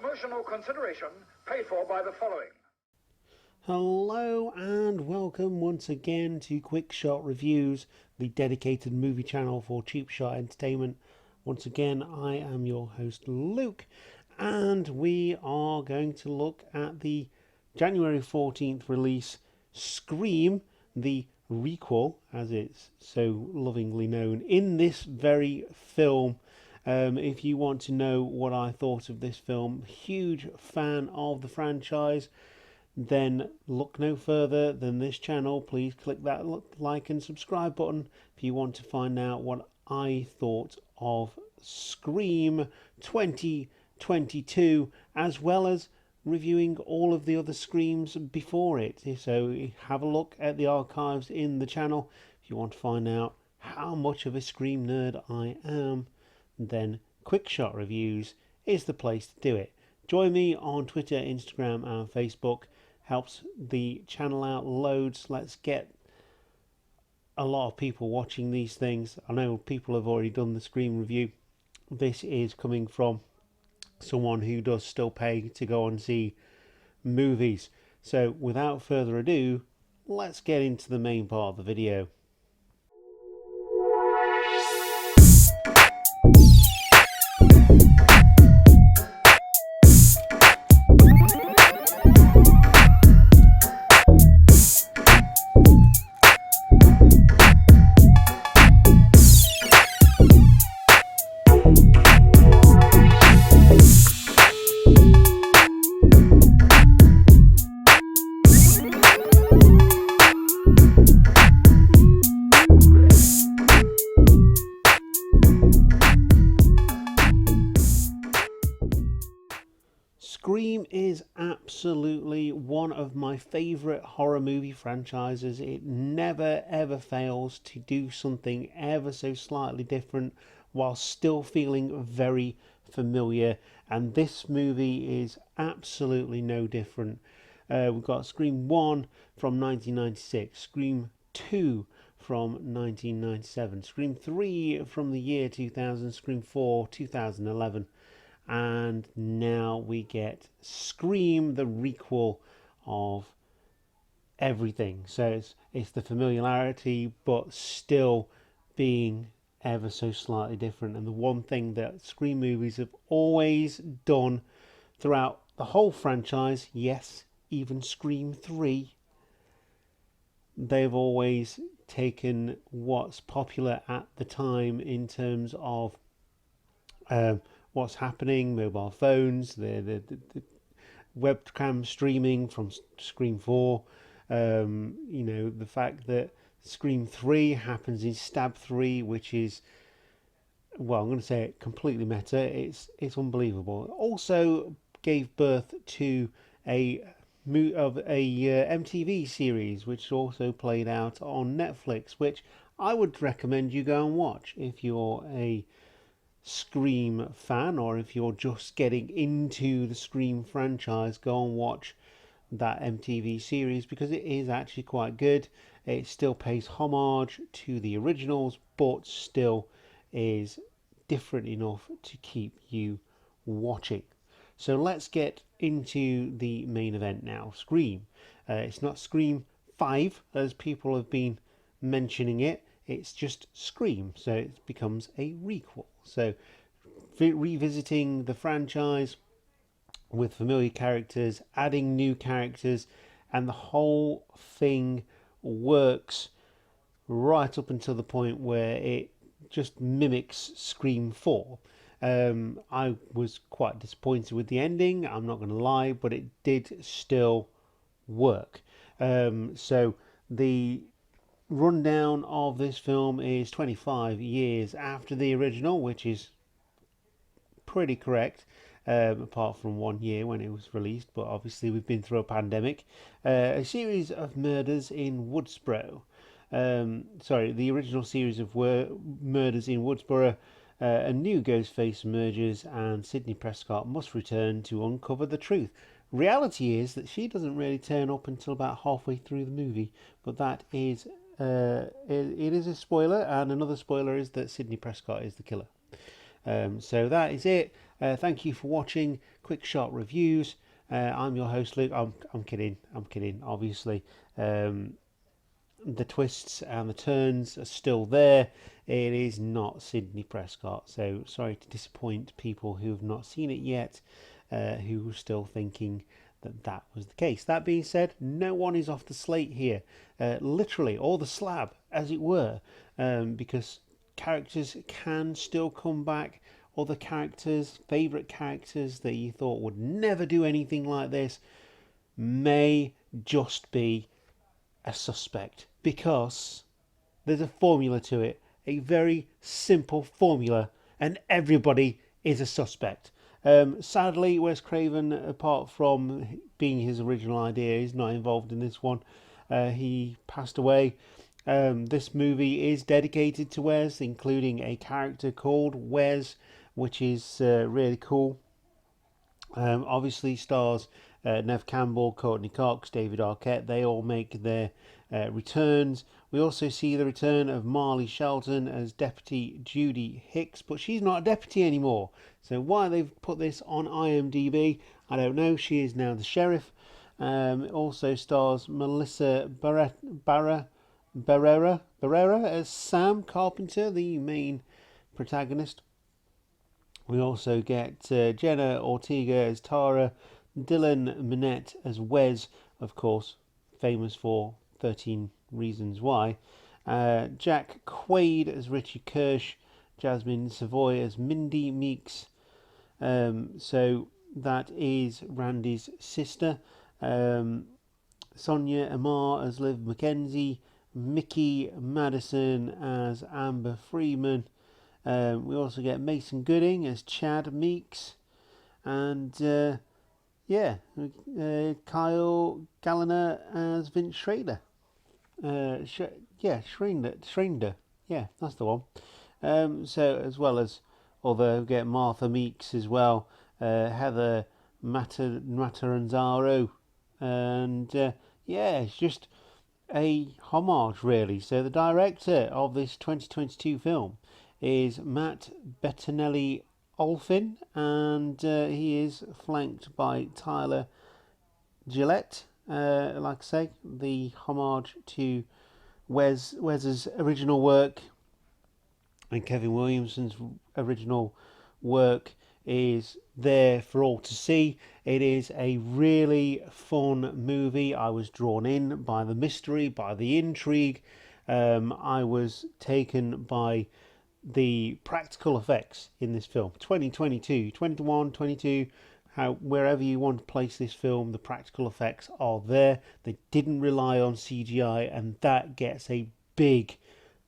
Promotional consideration paid for by the following. Hello and welcome once again to Quick Shot Reviews, the dedicated movie channel for cheap shot entertainment. Once again, I am your host Luke, and we are going to look at the January 14th release, Scream, the requel, as it's so lovingly known, in this very film. If you want to know what I thought of this film, huge fan of the franchise, then look no further than this channel. Please click that like and subscribe button if you want to find out what I thought of Scream 2022, as well as reviewing all of the other Screams before it. So have a look at the archives in the channel if you want to find out how much of a Scream nerd I am. Then Quick Shot Reviews is the place to do it. Join me on Twitter, Instagram and Facebook. Helps the channel out loads. Let's get a lot of people watching these things. I know people have already done the Scream review. This is coming from someone who does still pay to go and see movies. So without further ado, let's get into the main part of the video. Scream is absolutely one of my favourite horror movie franchises. It never ever fails to do something ever so slightly different while still feeling very familiar, and this movie is absolutely no different. We've got Scream 1 from 1996, Scream 2 from 1997, Scream 3 from the year 2000, Scream 4 2011, and now we get Scream, the requel of everything. So it's the familiarity, but still being ever so slightly different. And the one thing that Scream movies have always done throughout the whole franchise, yes, even Scream 3, they've always taken what's popular at the time in terms of what's happening, mobile phones, the webcam streaming from Scream 4, the fact that Scream 3 happens in Stab 3, which is, well, I'm going to say it completely meta. It's unbelievable. It also gave birth to a MTV series, which also played out on Netflix, which I would recommend you go and watch if you're a Scream fan, or if you're just getting into the Scream franchise. Go and watch that MTV series because it is actually quite good. It still pays homage to the originals, but still is different enough to keep you watching. So let's get into the main event now. Scream. It's not Scream 5 as people have been mentioning it. It's just Scream, so it becomes a requel. So revisiting the franchise with familiar characters, adding new characters, and the whole thing works right up until the point where it just mimics Scream 4. I was quite disappointed with the ending, I'm not going to lie, but it did still work. So the rundown of this film is 25 years after the original, which is pretty correct, apart from 1 year when it was released, but obviously we've been through a pandemic. A series of murders in Woodsboro. The original series of murders in Woodsboro. A new Ghostface emerges and Sidney Prescott must return to uncover the truth. Reality is that she doesn't really turn up until about halfway through the movie, but that is it is a spoiler, and another spoiler is that Sidney Prescott is the killer. So that is it. Thank you for watching Quick Shot Reviews. I'm your host, Luke. I'm kidding. I'm kidding. Obviously, the twists and the turns are still there. It is not Sidney Prescott. So sorry to disappoint people who have not seen it yet, who are still thinking that was the case. That being said, no one is off the slate here, literally, or the slab, as it were, because characters can still come back. Other characters, favourite characters that you thought would never do anything like this, may just be a suspect, because there's a formula to it, a very simple formula, and everybody is a suspect. Sadly, Wes Craven, apart from being his original idea, is not involved in this one. He passed away. This movie is dedicated to Wes, including a character called Wes, which is really cool. Obviously stars Nev Campbell, Courtney Cox, David Arquette. They all make their returns. We also see the return of Marley Shelton as Deputy Judy Hicks, but she's not a deputy anymore. So why they've put this on IMDb, I don't know. She is now the sheriff. It also stars Melissa Barrera as Sam Carpenter, the main protagonist. We also get Jenna Ortega as Tara, Dylan Minnette as Wes, of course, famous for 13 Reasons Why, Jack Quaid as Richie Kirsch, Jasmine Savoy as Mindy Meeks. So that is Randy's sister. Sonia Amar as Liv McKenzie, Mickey Madison as Amber Freeman. We also get Mason Gooding as Chad Meeks, and Kyle Gallner as Vince Schrader. Schrader. Yeah, that's the one. So as well as we get Martha Meeks as well, Heather Mataranzaro, and it's just a homage, really. So the director of this 2022 film is Matt Bettinelli Olphin, and he is flanked by Tyler Gillette. Like I say, the homage to Wes's original work and Kevin Williamson's original work is there for all to see. It is a really fun movie. I was drawn in by the mystery, by the intrigue. I was taken by the practical effects in this film. 2022, 21, 22, wherever you want to place this film, the practical effects are there. They didn't rely on CGI, and that gets a big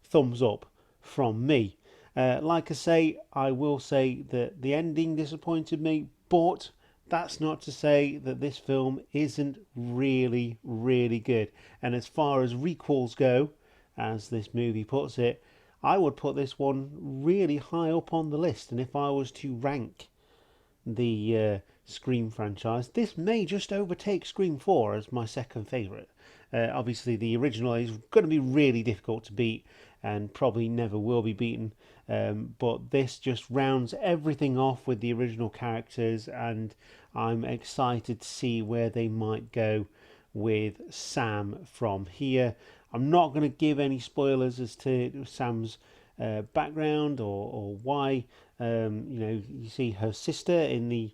thumbs up from me. Like I say, I will say that the ending disappointed me, but that's not to say that this film isn't really, really good. And as far as requels go, as this movie puts it, I would put this one really high up on the list. And if I was to rank the Scream franchise, this may just overtake Scream 4 as my second favourite. Obviously, the original is going to be really difficult to beat and probably never will be beaten. But this just rounds everything off with the original characters, and I'm excited to see where they might go with Sam from here. I'm not going to give any spoilers as to Sam's background or why. You see her sister in the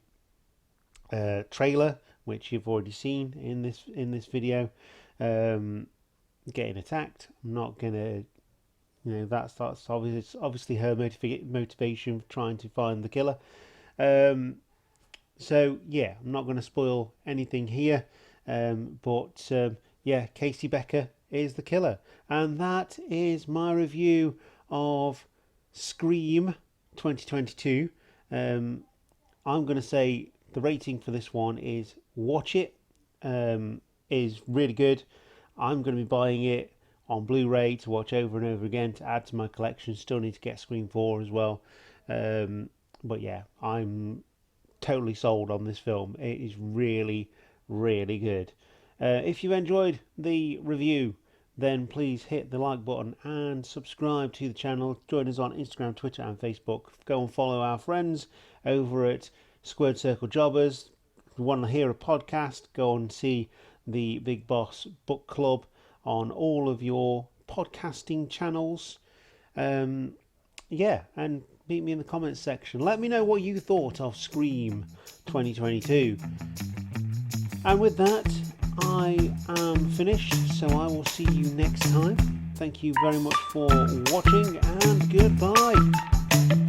trailer, which you've already seen in this video, getting attacked. I'm not going to. That's obviously her motivation for trying to find the killer. So yeah, I'm not going to spoil anything here. But Casey Becker is the killer, and that is my review of Scream 2022. I'm going to say the rating for this one is watch it. Is really good. I'm going to be buying it on Blu-ray to watch over and over again to add to my collection. Still need to get Scream 4 as well. But yeah, I'm totally sold on this film. It is really, really good. If you enjoyed the review, then please hit the like button and subscribe to the channel. Join us on Instagram, Twitter and Facebook. Go and follow our friends over at Squared Circle Jobbers. If you want to hear a podcast, go and see the Big Boss Book Club on all of your podcasting channels. Yeah, and meet me in the comments section. Let me know what you thought of Scream 2022. And with that, I am finished, so I will see you next time. Thank you very much for watching, and goodbye.